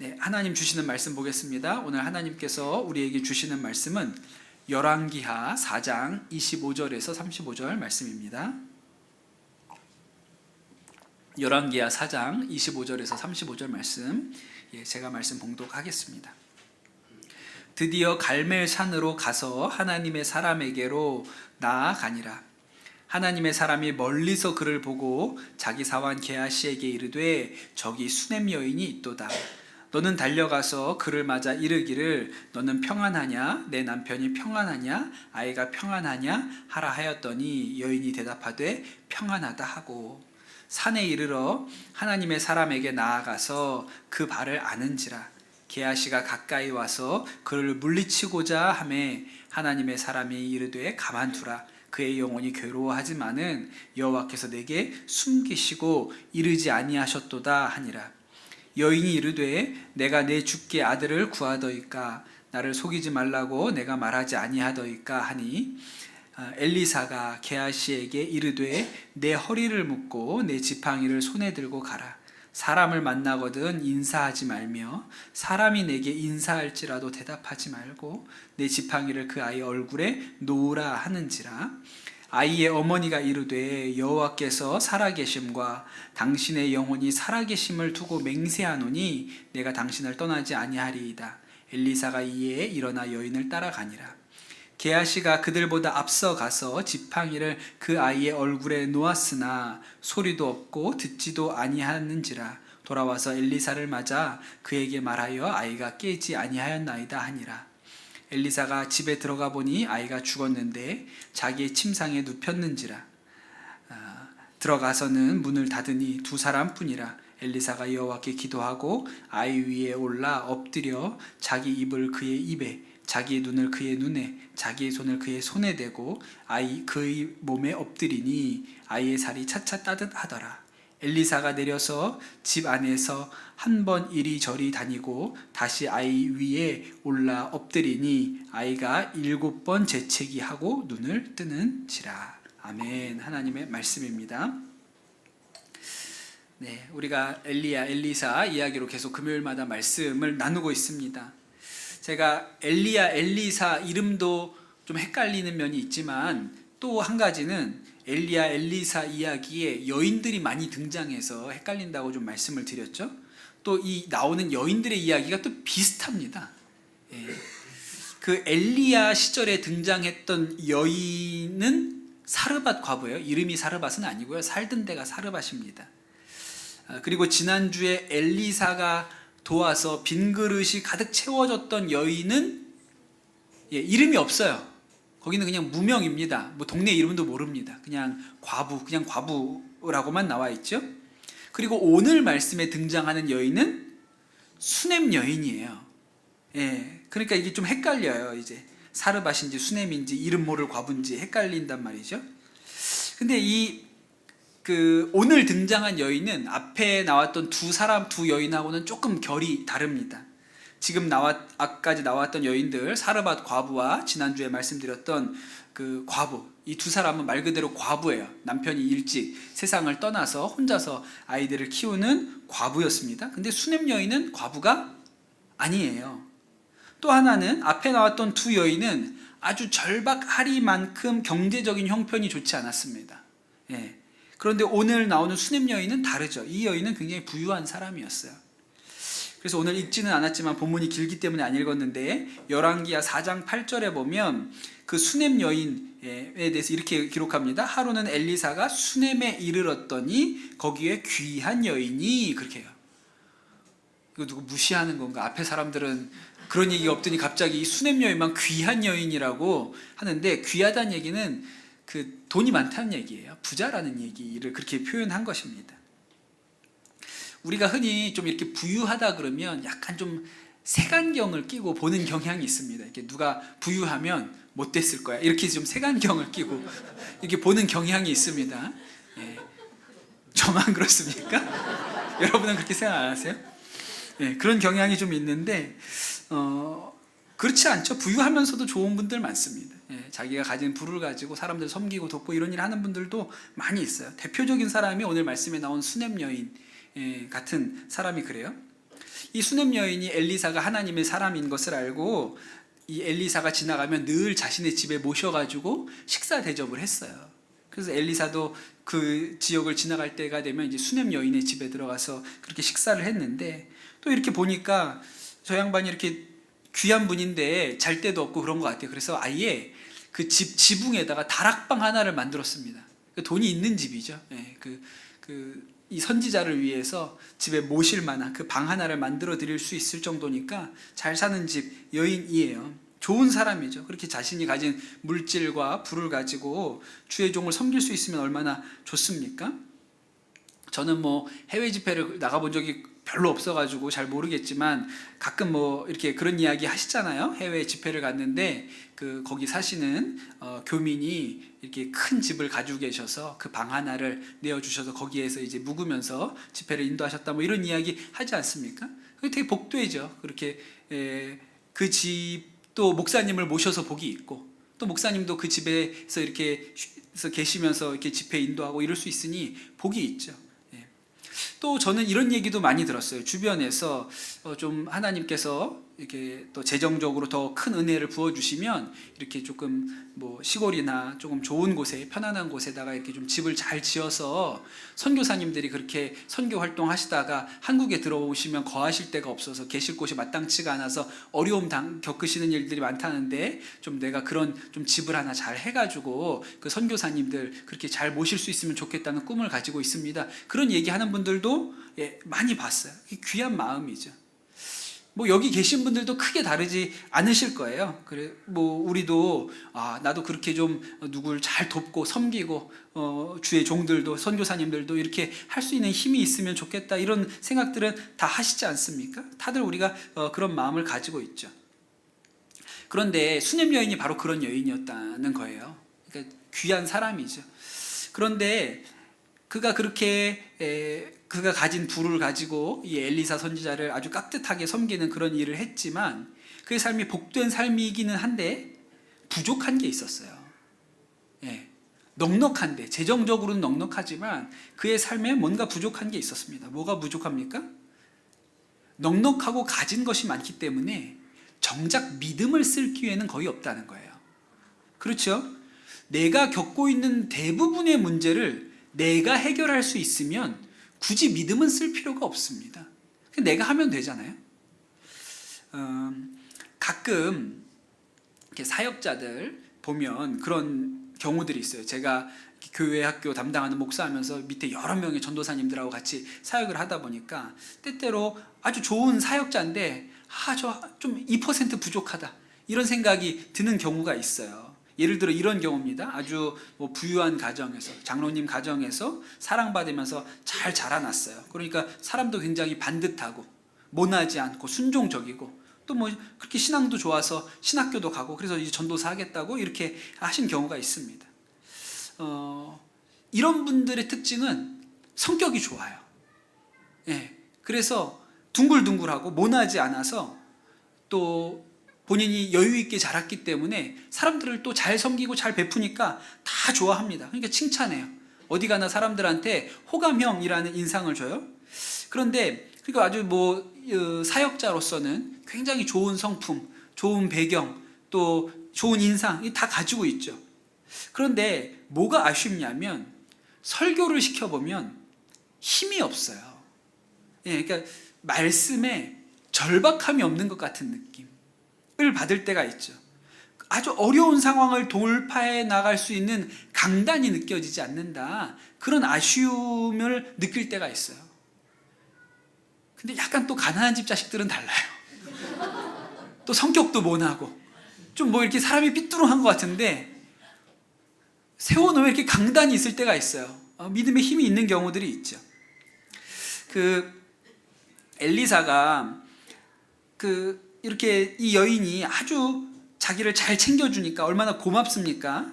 네, 하나님 주시는 말씀 보겠습니다. 오늘 하나님께서 우리에게 주시는 말씀은 열왕기하 4장 25절에서 35절 말씀입니다. 열왕기하 4장 25절에서 35절 말씀, 제가 말씀 봉독하겠습니다. 드디어 갈멜산으로 가서 하나님의 사람에게로 나아가니라. 하나님의 사람이 멀리서 그를 보고 자기 사환 게하시에게 이르되 저기 수냄 여인이 있도다. 너는 달려가서 그를 맞아 이르기를 너는 평안하냐? 내 남편이 평안하냐? 아이가 평안하냐? 하라 하였더니 여인이 대답하되 평안하다 하고 산에 이르러 하나님의 사람에게 나아가서 그 발을 아는지라. 게하시가 가까이 와서 그를 물리치고자 하매 하나님의 사람이 이르되 가만두라. 그의 영혼이 괴로워하지만은 여호와께서 내게 숨기시고 이르지 아니하셨도다 하니라. 여인이 이르되 내가 내 주께 아들을 구하더이까 나를 속이지 말라고 내가 말하지 아니하더이까 하니 엘리사가 게하시에게 이르되 내 허리를 묶고 내 지팡이를 손에 들고 가라. 사람을 만나거든 인사하지 말며 사람이 내게 인사할지라도 대답하지 말고 내 지팡이를 그 아이 얼굴에 놓으라 하는지라. 아이의 어머니가 이르되 여호와께서 살아계심과 당신의 영혼이 살아계심을 두고 맹세하노니 내가 당신을 떠나지 아니하리이다. 엘리사가 이에 일어나 여인을 따라가니라. 게하시가 그들보다 앞서 가서 지팡이를 그 아이의 얼굴에 놓았으나 소리도 없고 듣지도 아니하는지라. 돌아와서 엘리사를 맞아 그에게 말하여 아이가 깨지 아니하였나이다 하니라. 엘리사가 집에 들어가 보니 아이가 죽었는데 자기의 침상에 눕혔는지라. 들어가서는 문을 닫으니 두 사람뿐이라. 엘리사가 여호와께 기도하고 아이 위에 올라 엎드려 자기 입을 그의 입에 자기의 눈을 그의 눈에 자기의 손을 그의 손에 대고 아이 그의 몸에 엎드리니 아이의 살이 차차 따뜻하더라. 엘리사가 내려서 집 안에서 한 번 이리저리 다니고 다시 아이 위에 올라 엎드리니 아이가 7번 재채기 하고 눈을 뜨는지라. 아멘. 하나님의 말씀입니다. 네, 우리가 엘리사 이야기로 계속 금요일마다 말씀을 나누고 있습니다. 제가 엘리사 이름도 좀 헷갈리는 면이 있지만 또 한 가지는 엘리사 이야기에 여인들이 많이 등장해서 헷갈린다고 좀 말씀을 드렸죠. 또 이 나오는 여인들의 이야기가 또 비슷합니다. 그 엘리야 시절에 등장했던 여인은 사르밧 과부예요. 이름이 사르밧은 아니고요. 살던 데가 사르밧입니다. 그리고 지난주에 엘리사가 도와서 빈 그릇이 가득 채워졌던 여인은 이름이 없어요. 거기는 그냥 무명입니다. 뭐 동네 이름도 모릅니다. 그냥 과부라고만 나와 있죠. 그리고 오늘 말씀에 등장하는 여인은 수냄 여인이에요. 그러니까 이게 좀 헷갈려요. 이제 사르밧인지 수냄인지 이름 모를 과부인지 헷갈린단 말이죠. 근데 오늘 등장한 여인은 앞에 나왔던 두 여인하고는 조금 결이 다릅니다. 지금 아까지 나왔던 여인들 사르밧 과부와 지난주에 말씀드렸던 그 과부, 이 두 사람은 말 그대로 과부예요. 남편이 일찍 세상을 떠나서 혼자서 아이들을 키우는 과부였습니다. 근데 수냄 여인은 과부가 아니에요. 또 하나는 앞에 나왔던 두 여인은 아주 절박하리만큼 경제적인 형편이 좋지 않았습니다. 그런데 오늘 나오는 수냄 여인은 다르죠. 이 여인은 굉장히 부유한 사람이었어요. 그래서 오늘 읽지는 않았지만 본문이 길기 때문에 안 읽었는데 열왕기하 4장 8절에 보면 그 수냄 여인에 대해서 이렇게 기록합니다. 하루는 엘리사가 수냄에 이르렀더니 거기에 귀한 여인이, 그렇게 해요. 이거 누구 무시하는 건가? 앞에 사람들은 그런 얘기가 없더니 갑자기 이 수냄 여인만 귀한 여인이라고 하는데, 귀하다는 얘기는 그 돈이 많다는 얘기예요. 부자라는 얘기를 그렇게 표현한 것입니다. 우리가 흔히 좀 이렇게 부유하다 그러면 약간 좀 색안경을 끼고 보는 경향이 있습니다. 이렇게 누가 부유하면 못 됐을 거야, 이렇게 좀 색안경을 끼고 이렇게 보는 경향이 있습니다. 저만 그렇습니까? 여러분은 그렇게 생각 안 하세요? 그런 경향이 좀 있는데 그렇지 않죠. 부유하면서도 좋은 분들 많습니다. 자기가 가진 부를 가지고 사람들 섬기고 돕고 이런 일 하는 분들도 많이 있어요. 대표적인 사람이 오늘 말씀에 나온 수냄 여인 같은 사람이 그래요. 이 수냄 여인이 엘리사가 하나님의 사람인 것을 알고 이 엘리사가 지나가면 늘 자신의 집에 모셔가지고 식사 대접을 했어요. 그래서 엘리사도 그 지역을 지나갈 때가 되면 이제 수냄 여인의 집에 들어가서 그렇게 식사를 했는데, 또 이렇게 보니까 저 양반이 이렇게 귀한 분인데 잘 데도 없고 그런 것 같아요. 그래서 아예 그 집 지붕에다가 다락방 하나를 만들었습니다. 돈이 있는 집이죠. 예, 이 선지자를 위해서 집에 모실 만한 그 방 하나를 만들어 드릴 수 있을 정도니까 잘 사는 집 여인이에요. 좋은 사람이죠. 그렇게 자신이 가진 물질과 부를 가지고 주의 종을 섬길 수 있으면 얼마나 좋습니까? 저는 뭐 해외 집회를 나가본 적이 별로 없어가지고 잘 모르겠지만 가끔 뭐 이렇게 그런 이야기 하시잖아요. 해외 집회를 갔는데 거기 사시는 교민이 이렇게 큰 집을 가지고 계셔서 그 방 하나를 내어주셔서 거기에서 이제 묵으면서 집회를 인도하셨다, 뭐 이런 이야기 하지 않습니까? 그게 되게 복되죠. 그렇게 그 집도 목사님을 모셔서 복이 있고, 또 목사님도 그 집에서 이렇게 계시면서 이렇게 집회 인도하고 이럴 수 있으니 복이 있죠. 또 저는 이런 얘기도 많이 들었어요. 주변에서 좀 하나님께서 이렇게 또 재정적으로 더 큰 은혜를 부어주시면 이렇게 조금 뭐 시골이나 조금 좋은 곳에, 편안한 곳에다가 이렇게 좀 집을 잘 지어서 선교사님들이 그렇게 선교 활동하시다가 한국에 들어오시면 거하실 데가 없어서 계실 곳이 마땅치가 않아서 어려움 겪으시는 일들이 많다는데, 좀 내가 그런 좀 집을 하나 잘 해가지고 그 선교사님들 그렇게 잘 모실 수 있으면 좋겠다는 꿈을 가지고 있습니다. 그런 얘기하는 분들도 많이 봤어요. 귀한 마음이죠. 뭐 여기 계신 분들도 크게 다르지 않으실 거예요. 그래 뭐 우리도 나도 그렇게 좀 누굴 잘 돕고 섬기고 주의 종들도 선교사님들도 이렇게 할 수 있는 힘이 있으면 좋겠다, 이런 생각들은 다 하시지 않습니까? 다들 우리가 그런 마음을 가지고 있죠. 그런데 수냄 여인이 바로 그런 여인이었다는 거예요. 그러니까 귀한 사람이죠. 그런데 그가 그렇게 그가 가진 부를 가지고 이 엘리사 선지자를 아주 깍듯하게 섬기는 그런 일을 했지만, 그의 삶이 복된 삶이기는 한데 부족한 게 있었어요. 넉넉한데, 재정적으로는 넉넉하지만 그의 삶에 뭔가 부족한 게 있었습니다. 뭐가 부족합니까? 넉넉하고 가진 것이 많기 때문에 정작 믿음을 쓸 기회는 거의 없다는 거예요. 그렇죠? 내가 겪고 있는 대부분의 문제를 내가 해결할 수 있으면 굳이 믿음은 쓸 필요가 없습니다. 내가 하면 되잖아요. 가끔 이렇게 사역자들 보면 그런 경우들이 있어요. 제가 교회 학교 담당하는 목사하면서 밑에 여러 명의 전도사님들하고 같이 사역을 하다 보니까 때때로 아주 좋은 사역자인데 저 좀 2% 부족하다, 이런 생각이 드는 경우가 있어요. 예를 들어 이런 경우입니다. 아주 뭐 부유한 가정에서, 장로님 가정에서 사랑받으면서 잘 자라났어요. 그러니까 사람도 굉장히 반듯하고 모나지 않고 순종적이고, 또 뭐 그렇게 신앙도 좋아서 신학교도 가고, 그래서 이제 전도사 하겠다고 이렇게 하신 경우가 있습니다. 이런 분들의 특징은 성격이 좋아요. 그래서 둥글둥글하고 모나지 않아서, 또 본인이 여유 있게 자랐기 때문에 사람들을 또 잘 섬기고 잘 베푸니까 다 좋아합니다. 그러니까 칭찬해요. 어디 가나 사람들한테 호감형이라는 인상을 줘요. 그런데 그러니까 아주 뭐 사역자로서는 굉장히 좋은 성품, 좋은 배경, 또 좋은 인상 다 가지고 있죠. 그런데 뭐가 아쉽냐면 설교를 시켜보면 힘이 없어요. 그러니까 말씀에 절박함이 없는 것 같은 느낌을 받을 때가 있죠. 아주 어려운 상황을 돌파해 나갈 수 있는 강단이 느껴지지 않는다, 그런 아쉬움을 느낄 때가 있어요. 근데 약간 또 가난한 집 자식들은 달라요. 또 성격도 모나고 좀 뭐 이렇게 사람이 삐뚤어한 것 같은데 세워놓으면 이렇게 강단이 있을 때가 있어요. 믿음의 힘이 있는 경우들이 있죠. 엘리사가 이렇게 이 여인이 아주 자기를 잘 챙겨주니까 얼마나 고맙습니까?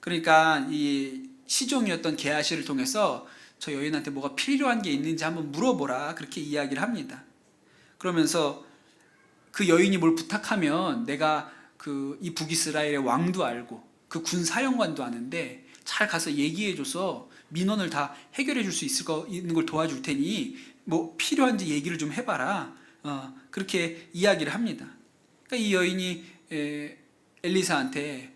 그러니까 이 시종이었던 게하시를 통해서 저 여인한테 뭐가 필요한 게 있는지 한번 물어보라, 그렇게 이야기를 합니다. 그러면서 그 여인이 뭘 부탁하면 내가 이 북이스라엘의 왕도 알고 그 군 사령관도 아는데 잘 가서 얘기해줘서 민원을 다 해결해 줄 수 있는 걸 도와줄 테니 뭐 필요한지 얘기를 좀 해봐라, 그렇게 이야기를 합니다. 그러니까 이 여인이 엘리사한테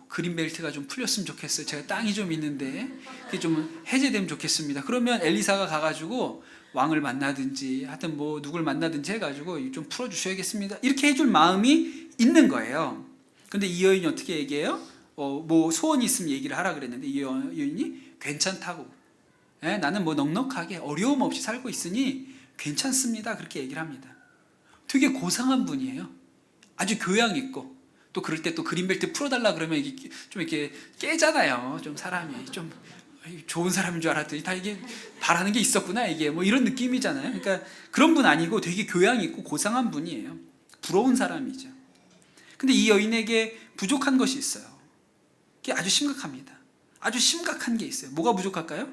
그린벨트가 좀 풀렸으면 좋겠어요. 제가 땅이 좀 있는데 그게 좀 해제되면 좋겠습니다. 그러면 엘리사가 가가지고 왕을 만나든지 하여튼 뭐 누굴 만나든지 해가지고 좀 풀어주셔야겠습니다. 이렇게 해줄 마음이 있는 거예요. 근데 이 여인이 어떻게 얘기해요? 뭐 소원이 있으면 얘기를 하라 그랬는데 이 여인이 괜찮다고, 나는 뭐 넉넉하게 어려움 없이 살고 있으니 괜찮습니다. 그렇게 얘기를 합니다. 되게 고상한 분이에요. 아주 교양 있고, 또 그럴 때 또 그린벨트 풀어달라 그러면 이게 좀 이렇게 깨잖아요. 좀 사람이 좀 좋은 사람인 줄 알았더니 다 이게 바라는 게 있었구나, 이게 뭐 이런 느낌이잖아요. 그러니까 그런 분 아니고 되게 교양 있고 고상한 분이에요. 부러운 사람이죠. 근데 이 여인에게 부족한 것이 있어요. 그게 아주 심각합니다. 아주 심각한 게 있어요. 뭐가 부족할까요?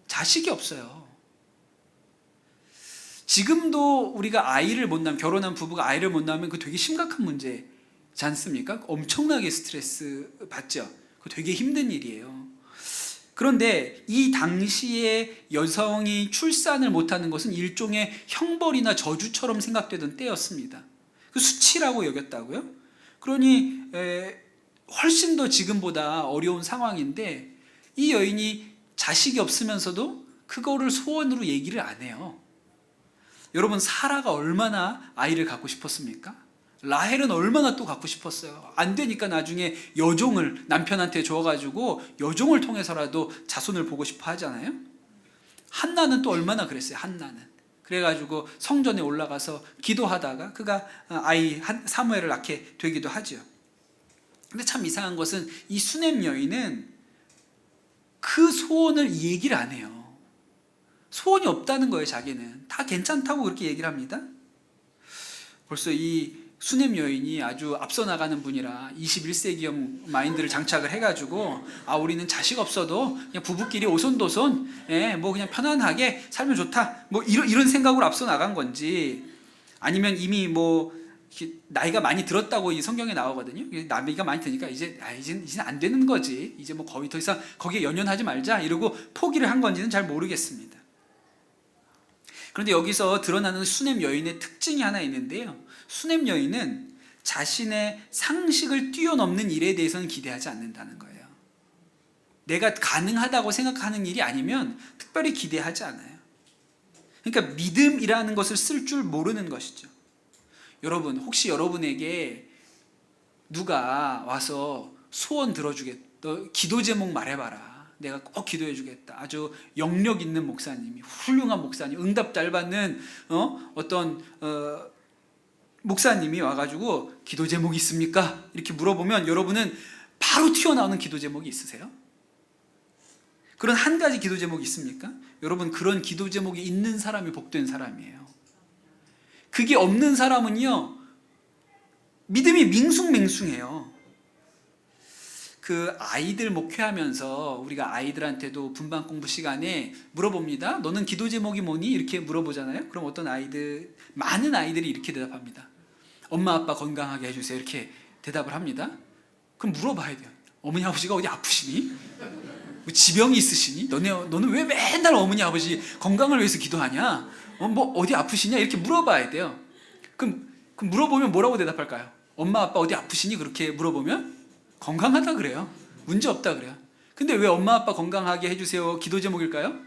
자식이 없어요. 지금도 우리가 아이를 못 낳으면, 결혼한 부부가 아이를 못 낳으면 그거 되게 심각한 문제지 않습니까? 엄청나게 스트레스 받죠. 그거 되게 힘든 일이에요. 그런데 이 당시에 여성이 출산을 못하는 것은 일종의 형벌이나 저주처럼 생각되던 때였습니다. 그 수치라고 여겼다고요? 그러니 훨씬 더 지금보다 어려운 상황인데 이 여인이 자식이 없으면서도 그거를 소원으로 얘기를 안 해요. 여러분, 사라가 얼마나 아이를 갖고 싶었습니까? 라헬은 얼마나 또 갖고 싶었어요. 안 되니까 나중에 여종을 남편한테 줘가지고 여종을 통해서라도 자손을 보고 싶어 하잖아요. 한나는 또 얼마나 그랬어요. 한나는 그래가지고 성전에 올라가서 기도하다가 그가 아이 사무엘을 낳게 되기도 하죠. 근데 참 이상한 것은 이 수넴 여인은 그 소원을 얘기를 안 해요. 소원이 없다는 거예요. 자기는 다 괜찮다고 그렇게 얘기를 합니다. 벌써 이 수넴 여인이 아주 앞서 나가는 분이라 21세기형 마인드를 장착을 해가지고 우리는 자식 없어도 그냥 부부끼리 오손도손 뭐 그냥 편안하게 살면 좋다, 뭐 이런 생각으로 앞서 나간 건지, 아니면 이미 뭐 나이가 많이 들었다고 이 성경에 나오거든요. 나이가 많이 드니까 이제 안 되는 거지, 이제 뭐 거의 더 이상 거기에 연연하지 말자 이러고 포기를 한 건지는 잘 모르겠습니다. 그런데 여기서 드러나는 수넴 여인의 특징이 하나 있는데요. 수넴 여인은 자신의 상식을 뛰어넘는 일에 대해서는 기대하지 않는다는 거예요. 내가 가능하다고 생각하는 일이 아니면 특별히 기대하지 않아요. 그러니까 믿음이라는 것을 쓸 줄 모르는 것이죠. 여러분, 혹시 여러분에게 누가 와서 소원 들어주겠다, 너 기도 제목 말해봐라, 내가 꼭 기도해 주겠다, 아주 영력 있는 목사님이, 훌륭한 목사님, 응답 잘 받는 어떤 목사님이 와가지고 기도 제목 있습니까? 이렇게 물어보면 여러분은 바로 튀어나오는 기도 제목이 있으세요? 그런 한 가지 기도 제목이 있습니까? 여러분, 그런 기도 제목이 있는 사람이 복된 사람이에요. 그게 없는 사람은요, 믿음이 밍숭맹숭해요. 그 아이들 목회하면서 우리가 아이들한테도 분반 공부 시간에 물어봅니다. 너는 기도 제목이 뭐니? 이렇게 물어보잖아요. 그럼 어떤 아이들, 많은 아이들이 이렇게 대답합니다. 엄마 아빠 건강하게 해주세요. 이렇게 대답을 합니다. 그럼 물어봐야 돼요. 어머니 아버지가 어디 아프시니? 뭐 지병이 있으시니? 너는 왜 맨날 어머니 아버지 건강을 위해서 기도하냐? 뭐 어디 아프시냐? 이렇게 물어봐야 돼요. 그럼 물어보면 뭐라고 대답할까요? 엄마 아빠 어디 아프시니? 그렇게 물어보면 건강하다 그래요. 문제 없다 그래요. 근데 왜 엄마 아빠 건강하게 해주세요 기도 제목일까요?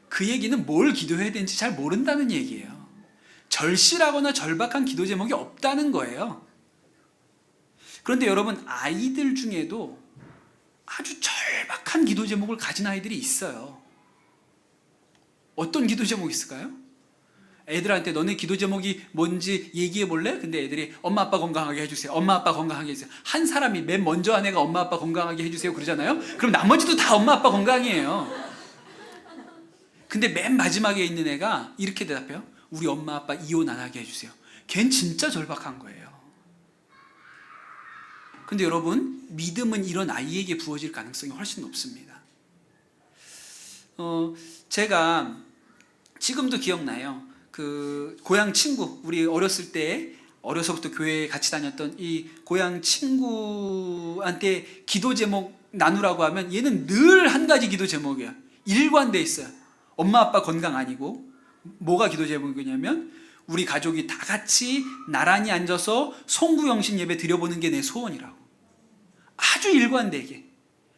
그 얘기는 뭘 기도해야 되는지 잘 모른다는 얘기예요. 절실하거나 절박한 기도 제목이 없다는 거예요. 그런데 여러분, 아이들 중에도 아주 절박한 기도 제목을 가진 아이들이 있어요. 어떤 기도 제목이 있을까요? 애들한테 너네 기도 제목이 뭔지 얘기해 볼래? 근데 애들이 엄마 아빠 건강하게 해주세요, 엄마 아빠 건강하게 해주세요. 한 사람이 맨 먼저 한 애가 엄마 아빠 건강하게 해주세요 그러잖아요. 그럼 나머지도 다 엄마 아빠 건강이에요. 근데 맨 마지막에 있는 애가 이렇게 대답해요. 우리 엄마 아빠 이혼 안 하게 해주세요. 걔는 진짜 절박한 거예요. 근데 여러분, 믿음은 이런 아이에게 부어질 가능성이 훨씬 높습니다. 제가 지금도 기억나요. 그 고향 친구, 우리 어렸을 때, 어려서부터 교회에 같이 다녔던 이 고향 친구한테 기도 제목 나누라고 하면 얘는 늘 한 가지 기도 제목이야. 일관돼 있어요. 엄마 아빠 건강 아니고 뭐가 기도 제목이냐면 우리 가족이 다 같이 나란히 앉아서 송구영신 예배 드려보는 게 내 소원이라고. 아주 일관되게.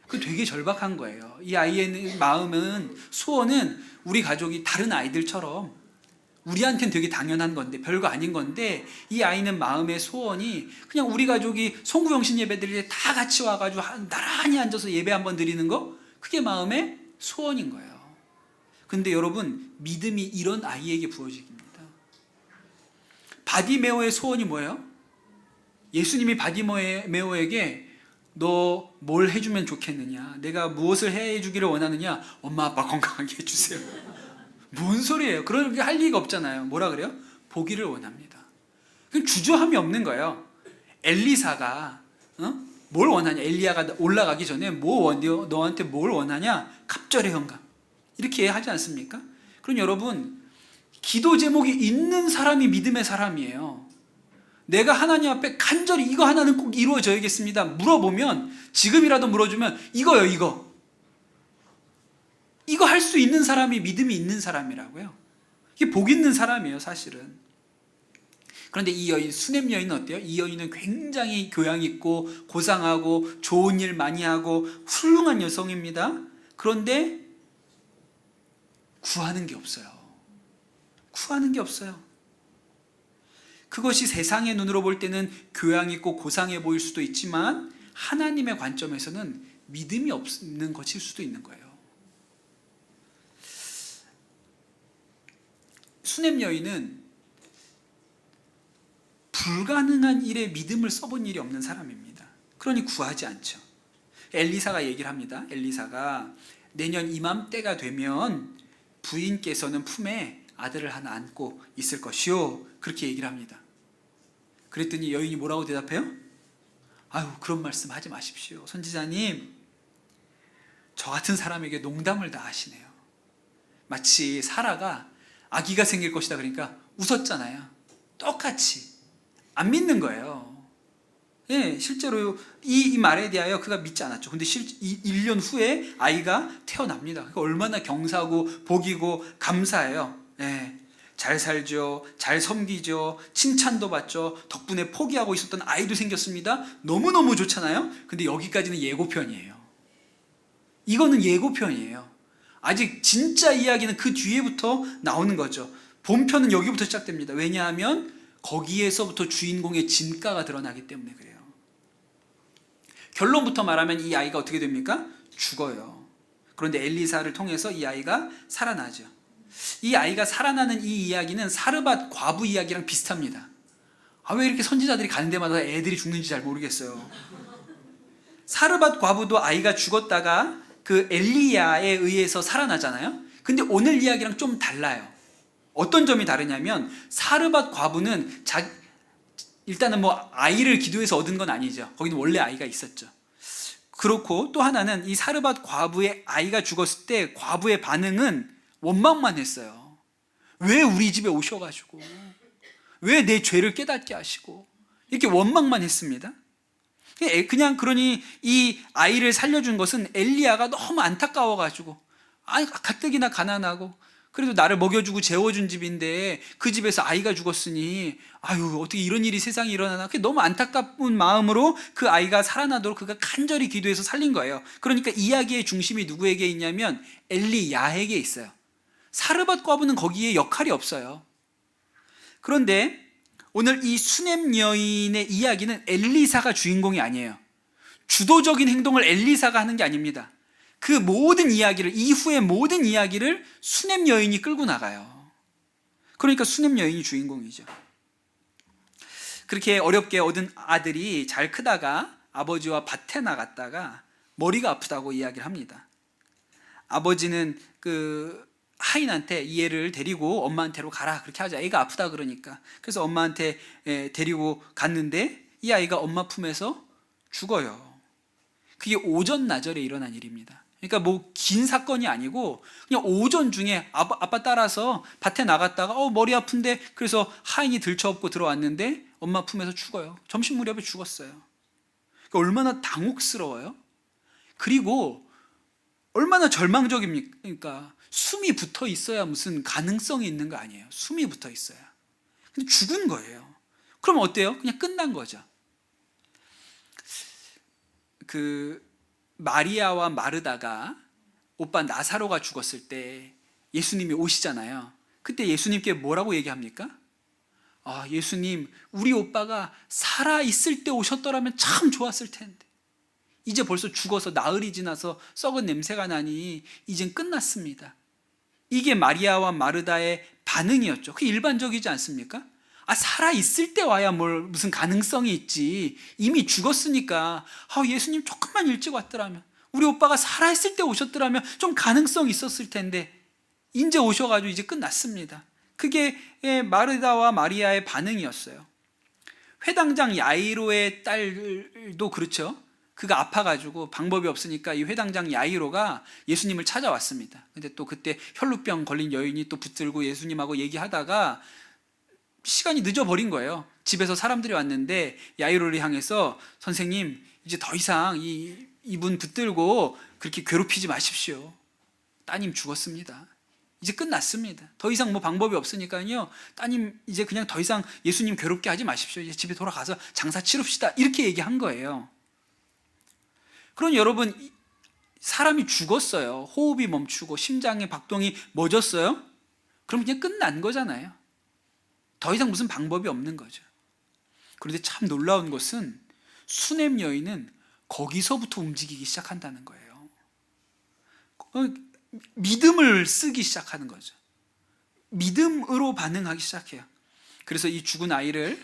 그 되게 절박한 거예요. 이 아이의 마음은, 소원은 우리 가족이 다른 아이들처럼 우리한테는 되게 당연한 건데, 별거 아닌 건데, 이 아이는 마음의 소원이 그냥 우리 가족이 송구영신 예배 드릴 때 다 같이 와가지고 나란히 앉아서 예배 한번 드리는 거, 그게 마음의 소원인 거예요. 근데 여러분, 믿음이 이런 아이에게 부어집니다. 바디메오의 소원이 뭐예요? 예수님이 바디메오에게 너 뭘 해주면 좋겠느냐, 내가 무엇을 해주기를 원하느냐, 엄마 아빠 건강하게 해주세요. 뭔 소리예요? 그렇게 할 리가 없잖아요. 뭐라 그래요? 보기를 원합니다. 주저함이 없는 거예요. 엘리사가 뭘 원하냐, 엘리야가 올라가기 전에 너한테 뭘 원하냐, 갑절의 영감, 이렇게 하지 않습니까? 그럼 여러분, 기도 제목이 있는 사람이 믿음의 사람이에요. 내가 하나님 앞에 간절히 이거 하나는 꼭 이루어져야겠습니다 물어보면, 지금이라도 물어주면 이거요, 이거 할 수 있는 사람이 믿음이 있는 사람이라고요. 이게 복 있는 사람이에요, 사실은. 그런데 이 여인, 수넴 여인은 어때요? 이 여인은 굉장히 교양 있고 고상하고 좋은 일 많이 하고 훌륭한 여성입니다. 그런데 구하는 게 없어요. 구하는 게 없어요. 그것이 세상의 눈으로 볼 때는 교양 있고 고상해 보일 수도 있지만, 하나님의 관점에서는 믿음이 없는 것일 수도 있는 거예요. 수넴 여인은 불가능한 일에 믿음을 써본 일이 없는 사람입니다. 그러니 구하지 않죠. 엘리사가 얘기를 합니다. 엘리사가 내년 이맘때가 되면 부인께서는 품에 아들을 하나 안고 있을 것이요, 그렇게 얘기를 합니다. 그랬더니 여인이 뭐라고 대답해요? 아유, 그런 말씀 하지 마십시오. 선지자님, 저 같은 사람에게 농담을 다 하시네요. 마치 사라가 아기가 생길 것이다 그러니까 웃었잖아요. 똑같이 안 믿는 거예요. 예, 실제로 이 말에 대하여 그가 믿지 않았죠. 근데 1년 후에 아이가 태어납니다. 그러니까 얼마나 경사하고 복이고 감사해요. 예, 잘 살죠, 잘 섬기죠, 칭찬도 받죠, 덕분에 포기하고 있었던 아이도 생겼습니다. 너무너무 좋잖아요. 근데 여기까지는 예고편이에요. 이거는 예고편이에요. 아직 진짜 이야기는 그 뒤에부터 나오는 거죠. 본편은 여기부터 시작됩니다. 왜냐하면 거기에서부터 주인공의 진가가 드러나기 때문에 그래요. 결론부터 말하면 이 아이가 어떻게 됩니까? 죽어요. 그런데 엘리사를 통해서 이 아이가 살아나죠. 이 아이가 살아나는 이 이야기는 사르밧 과부 이야기랑 비슷합니다. 왜 이렇게 선지자들이 가는 데마다 애들이 죽는지 잘 모르겠어요. 사르밧 과부도 아이가 죽었다가 그 엘리야에 의해서 살아나잖아요. 근데 오늘 이야기랑 좀 달라요. 어떤 점이 다르냐면, 사르밧 과부는 일단은 뭐 아이를 기도해서 얻은 건 아니죠. 거기는 원래 아이가 있었죠. 그렇고 또 하나는 이 사르밧 과부의 아이가 죽었을 때 과부의 반응은 원망만 했어요. 왜 우리 집에 오셔가지고, 왜 내 죄를 깨닫게 하시고, 이렇게 원망만 했습니다. 그냥 그러니 이 아이를 살려준 것은 엘리야가 너무 안타까워가지고, 가뜩이나 가난하고 그래도 나를 먹여주고 재워준 집인데 그 집에서 아이가 죽었으니 어떻게 이런 일이 세상에 일어나나, 너무 안타까운 마음으로 그 아이가 살아나도록 그가 간절히 기도해서 살린 거예요. 그러니까 이야기의 중심이 누구에게 있냐면 엘리야에게 있어요. 사르밧 과부는 거기에 역할이 없어요. 그런데 오늘 이 수넴 여인의 이야기는 엘리사가 주인공이 아니에요. 주도적인 행동을 엘리사가 하는 게 아닙니다. 그 모든 이야기를, 이후의 모든 이야기를 수넴 여인이 끌고 나가요. 그러니까 수넴 여인이 주인공이죠. 그렇게 어렵게 얻은 아들이 잘 크다가 아버지와 밭에 나갔다가 머리가 아프다고 이야기를 합니다. 아버지는 그 하인한테 이 애를 데리고 엄마한테로 가라, 그렇게 하자. 애가 아프다 그러니까. 그래서 엄마한테 데리고 갔는데 이 아이가 엄마 품에서 죽어요. 그게 오전나절에 일어난 일입니다. 그러니까 뭐 긴 사건이 아니고 그냥 오전 중에 아빠 따라서 밭에 나갔다가 머리 아픈데, 그래서 하인이 들쳐업고 들어왔는데 엄마 품에서 죽어요. 점심 무렵에 죽었어요. 그러니까 얼마나 당혹스러워요. 그리고 얼마나 절망적입니까? 그러니까 숨이 붙어 있어야 무슨 가능성이 있는 거 아니에요. 숨이 붙어 있어야. 근데 죽은 거예요. 그럼 어때요? 그냥 끝난 거죠. 그 마리아와 마르다가 오빠 나사로가 죽었을 때 예수님이 오시잖아요. 그때 예수님께 뭐라고 얘기합니까? 아, 예수님, 우리 오빠가 살아있을 때 오셨더라면 참 좋았을 텐데 이제 벌써 죽어서 나흘이 지나서 썩은 냄새가 나니 이젠 끝났습니다. 이게 마리아와 마르다의 반응이었죠. 그게 일반적이지 않습니까? 아, 살아있을 때 와야 무슨 가능성이 있지. 이미 죽었으니까 예수님 조금만 일찍 왔더라면, 우리 오빠가 살아있을 때 오셨더라면 좀 가능성이 있었을 텐데 이제 오셔가지고 이제 끝났습니다. 그게 마르다와 마리아의 반응이었어요. 회당장 야이로의 딸도 그렇죠. 그가 아파가지고 방법이 없으니까 이 회당장 야이로가 예수님을 찾아왔습니다. 근데 또 그때 혈루병 걸린 여인이 또 붙들고 예수님하고 얘기하다가 시간이 늦어버린 거예요. 집에서 사람들이 왔는데 야이로를 향해서 선생님, 이제 더 이상 이분 붙들고 그렇게 괴롭히지 마십시오. 따님 죽었습니다. 이제 끝났습니다. 더 이상 뭐 방법이 없으니까요. 따님 이제 그냥 더 이상 예수님 괴롭게 하지 마십시오. 이제 집에 돌아가서 장사 치릅시다. 이렇게 얘기한 거예요. 그럼 여러분, 사람이 죽었어요. 호흡이 멈추고 심장의 박동이 멎었어요. 그럼 그냥 끝난 거잖아요. 더 이상 무슨 방법이 없는 거죠. 그런데 참 놀라운 것은 수넴 여인은 거기서부터 움직이기 시작한다는 거예요. 믿음을 쓰기 시작하는 거죠. 믿음으로 반응하기 시작해요. 그래서 이 죽은 아이를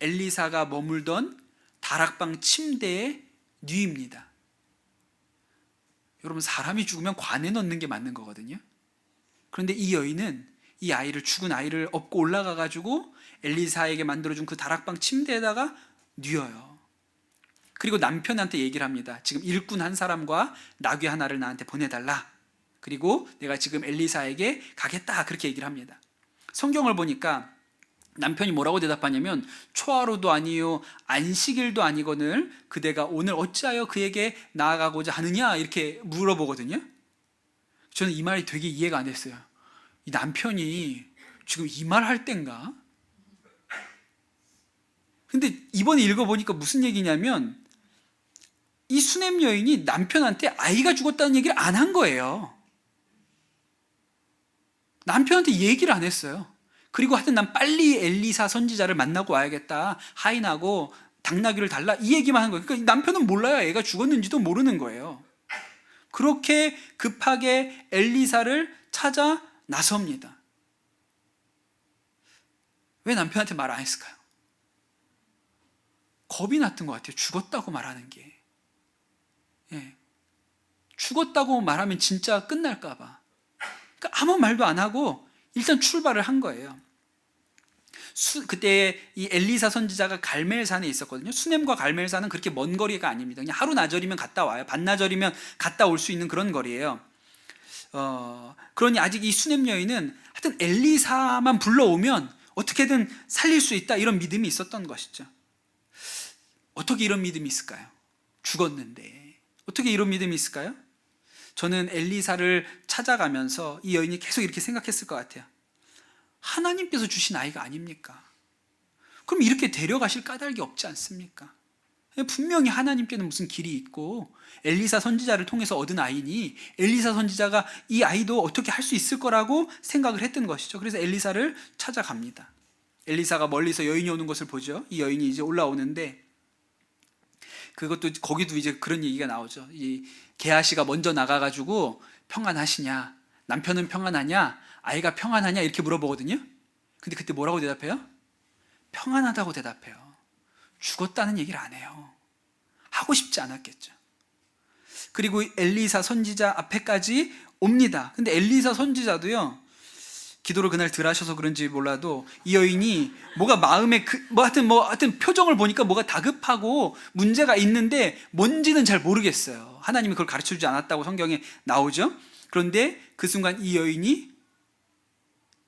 엘리사가 머물던 다락방 침대에 뉘입니다. 여러분, 사람이 죽으면 관에 넣는 게 맞는 거거든요. 그런데 이 여인은 이 아이를, 죽은 아이를 업고 올라가 가지고 엘리사에게 만들어준 그 다락방 침대에다가 뉘어요. 그리고 남편한테 얘기를 합니다. 지금 일꾼 한 사람과 나귀 하나를 나한테 보내달라. 그리고 내가 지금 엘리사에게 가겠다. 그렇게 얘기를 합니다. 성경을 보니까 남편이 뭐라고 대답하냐면, 초하루도 아니요 안식일도 아니거늘 그대가 오늘 어찌하여 그에게 나아가고자 하느냐, 이렇게 물어보거든요. 저는 이 말이 되게 이해가 안 됐어요. 이 남편이 지금 이 말 할 땐가? 근데 이번에 읽어보니까 무슨 얘기냐면, 이 수넴 여인이 남편한테 아이가 죽었다는 얘기를 안 한 거예요. 남편한테 얘기를 안 했어요. 그리고 하여튼 난 빨리 엘리사 선지자를 만나고 와야겠다. 하인하고 당나귀를 달라. 이 얘기만 한 거예요. 그러니까 남편은 몰라요. 애가 죽었는지도 모르는 거예요. 그렇게 급하게 엘리사를 찾아 나섭니다. 왜 남편한테 말 안 했을까요? 겁이 났던 것 같아요. 죽었다고 말하는 게. 죽었다고 말하면 진짜 끝날까 봐. 그러니까 아무 말도 안 하고 일단 출발을 한 거예요. 그때 이 엘리사 선지자가 갈멜산에 있었거든요. 수넴과 갈멜산은 그렇게 먼 거리가 아닙니다. 그냥 하루 나절이면 갔다 와요. 반나절이면 갔다 올 수 있는 그런 거리예요. 그러니 아직 이 수넴 여인은 하여튼 엘리사만 불러오면 어떻게든 살릴 수 있다, 이런 믿음이 있었던 것이죠. 어떻게 이런 믿음이 있을까요? 죽었는데 어떻게 이런 믿음이 있을까요? 저는 엘리사를 찾아가면서 이 여인이 계속 이렇게 생각했을 것 같아요. 하나님께서 주신 아이가 아닙니까? 그럼 이렇게 데려가실 까닭이 없지 않습니까? 분명히 하나님께는 무슨 길이 있고 엘리사 선지자를 통해서 얻은 아이니 엘리사 선지자가 이 아이도 어떻게 할 수 있을 거라고 생각을 했던 것이죠. 그래서 엘리사를 찾아갑니다. 엘리사가 멀리서 여인이 오는 것을 보죠. 이 여인이 이제 올라오는데, 그것도 거기도 이제 그런 얘기가 나오죠. 이 게하시가 먼저 나가가지고 평안하시냐, 남편은 평안하냐, 아이가 평안하냐, 이렇게 물어보거든요. 근데 그때 뭐라고 대답해요? 평안하다고 대답해요. 죽었다는 얘기를 안 해요. 하고 싶지 않았겠죠. 그리고 엘리사 선지자 앞에까지 옵니다. 근데 엘리사 선지자도요, 기도를 그날 덜 하셔서 그런지 몰라도 이 여인이 뭐가 마음에 하여튼 표정을 보니까 뭐가 다급하고 문제가 있는데 뭔지는 잘 모르겠어요. 하나님이 그걸 가르쳐주지 않았다고 성경에 나오죠. 그런데 그 순간 이 여인이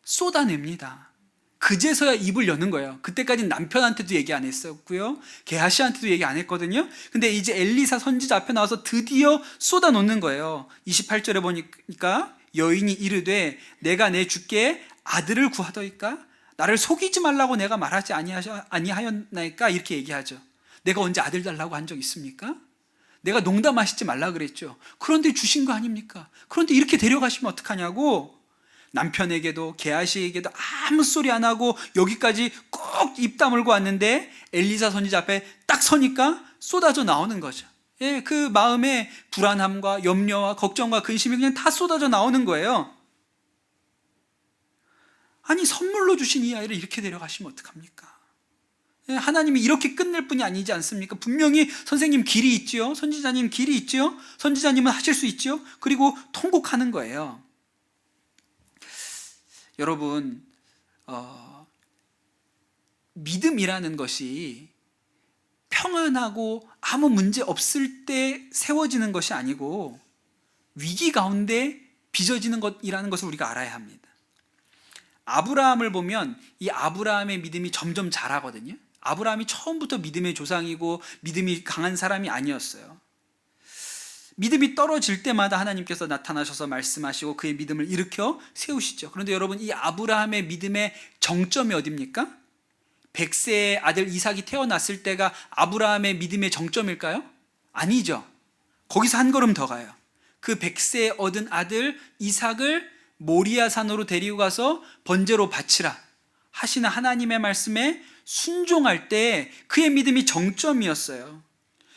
쏟아냅니다. 그제서야 입을 여는 거예요. 그때까지는 남편한테도 얘기 안 했었고요, 게하시한테도 얘기 안 했거든요. 근데 이제 엘리사 선지자 앞에 나와서 드디어 쏟아놓는 거예요. 28절에 보니까 여인이 이르되 내가 내 주께 아들을 구하더이까? 나를 속이지 말라고 내가 말하지 아니하였나이까? 이렇게 얘기하죠. 내가 언제 아들 달라고 한 적 있습니까? 내가 농담하시지 말라 그랬죠. 그런데 주신 거 아닙니까? 그런데 이렇게 데려가시면 어떡하냐고. 남편에게도 게하시에게도 아무 소리 안 하고 여기까지 꼭 입 다물고 왔는데 엘리사 선지자 앞에 딱 서니까 쏟아져 나오는 거죠. 예, 그 마음에 불안함과 염려와 걱정과 근심이 그냥 다 쏟아져 나오는 거예요. 아니, 선물로 주신 이 아이를 이렇게 데려가시면 어떡합니까? 예, 하나님이 이렇게 끝낼 뿐이 아니지 않습니까? 분명히 선생님 길이 있지요. 선지자님 길이 있지요. 선지자님은 하실 수 있지요. 그리고 통곡하는 거예요. 여러분, 믿음이라는 것이 평안하고 아무 문제 없을 때 세워지는 것이 아니고 위기 가운데 빚어지는 것이라는 것을 우리가 알아야 합니다. 아브라함을 보면 이 아브라함의 믿음이 점점 자라거든요. 아브라함이 처음부터 믿음의 조상이고 믿음이 강한 사람이 아니었어요. 믿음이 떨어질 때마다 하나님께서 나타나셔서 말씀하시고 그의 믿음을 일으켜 세우시죠. 그런데 여러분, 이 아브라함의 믿음의 정점이 어디입니까? 100세의 아들 이삭이 태어났을 때가 아브라함의 믿음의 정점일까요? 아니죠. 거기서 한 걸음 더 가요. 그 100세에 얻은 아들 이삭을 모리아산으로 데리고 가서 번제로 바치라 하시는 하나님의 말씀에 순종할 때 그의 믿음이 정점이었어요.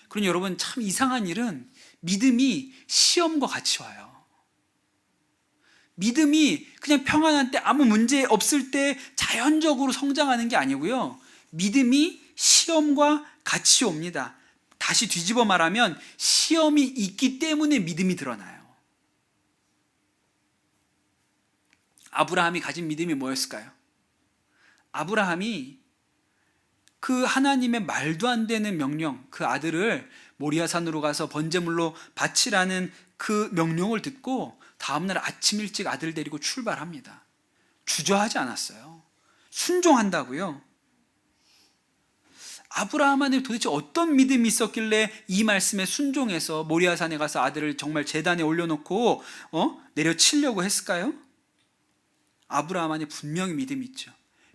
그러니 여러분, 참 이상한 일은 믿음이 시험과 같이 와요. 믿음이 그냥 평안한 때, 아무 문제 없을 때 자연적으로 성장하는 게 아니고요. 믿음이 시험과 같이 옵니다. 다시 뒤집어 말하면 시험이 있기 때문에 믿음이 드러나요. 아브라함이 가진 믿음이 뭐였을까요? 아브라함이 그 하나님의 말도 안 되는 명령, 그 아들을 모리아산으로 가서 번제물로 바치라는 그 명령을 듣고 다음날 아침 일찍 아들 데리고 출발합니다. 주저하지 않았어요. 순종한다고요. 아브라함 안에 도대체 어떤 믿음이 있었길래 이 말씀에 순종해서 모리아산에 가서 아들을 정말 제단에 올려놓고 내려치려고 했을까요? 아브라함 안에 분명히 믿음이 있죠.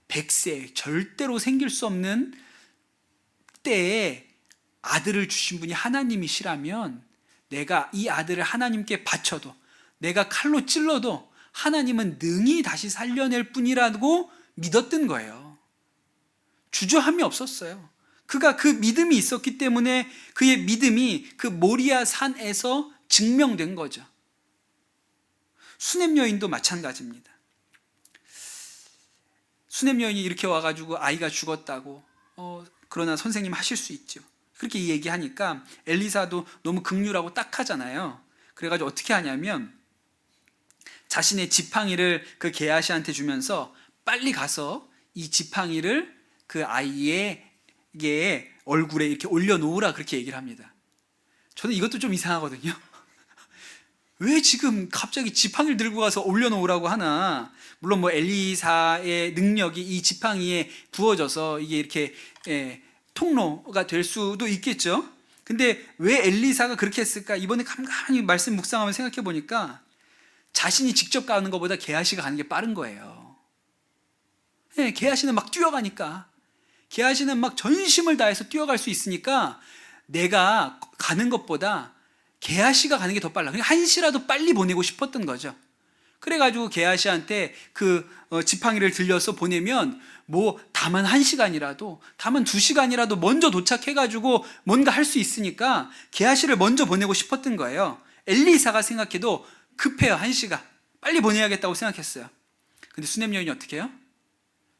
100세 절대로 생길 수 없는 때에 아들을 주신 분이 하나님이시라면 내가 이 아들을 하나님께 바쳐도, 내가 칼로 찔러도 하나님은 능히 다시 살려낼 뿐이라고 믿었던 거예요. 주저함이 없었어요. 그가 그 믿음이 있었기 때문에 그의 믿음이 그 모리아 산에서 증명된 거죠. 수넴 여인도 마찬가지입니다. 수넴 여인이 이렇게 와가지고 아이가 죽었다고, 그러나 선생님 하실 수 있죠. 그렇게 얘기하니까 엘리사도 너무 긍휼하고 딱하잖아요. 그래가지고 어떻게 하냐면 자신의 지팡이를 그 게하시한테 주면서 빨리 가서 이 지팡이를 그 아이의 얼굴에 이렇게 올려놓으라, 그렇게 얘기를 합니다. 저는 이것도 좀 이상하거든요. 왜 지금 갑자기 지팡이를 들고 가서 올려놓으라고 하나. 물론 뭐 엘리사의 능력이 이 지팡이에 부어져서 이게 이렇게 통로가 될 수도 있겠죠. 근데 왜 엘리사가 그렇게 했을까? 이번에 가만히 말씀 묵상하면 생각해 보니까 자신이 직접 가는 것보다 게하시가 가는 게 빠른 거예요. 게하시는 막 뛰어가니까, 게하시는 막 전심을 다해서 뛰어갈 수 있으니까 내가 가는 것보다 게하시가 가는 게 더 빨라. 그러니까 한시라도 빨리 보내고 싶었던 거죠. 그래가지고 게하시한테 그 지팡이를 들려서 보내면 뭐 다만 1시간이라도, 다만 2시간이라도 먼저 도착해가지고 뭔가 할 수 있으니까 게하시를 먼저 보내고 싶었던 거예요. 엘리사가 생각해도 급해요. 1시가 빨리 보내야겠다고 생각했어요. 근데 수넴 여인이 어떻게 해요?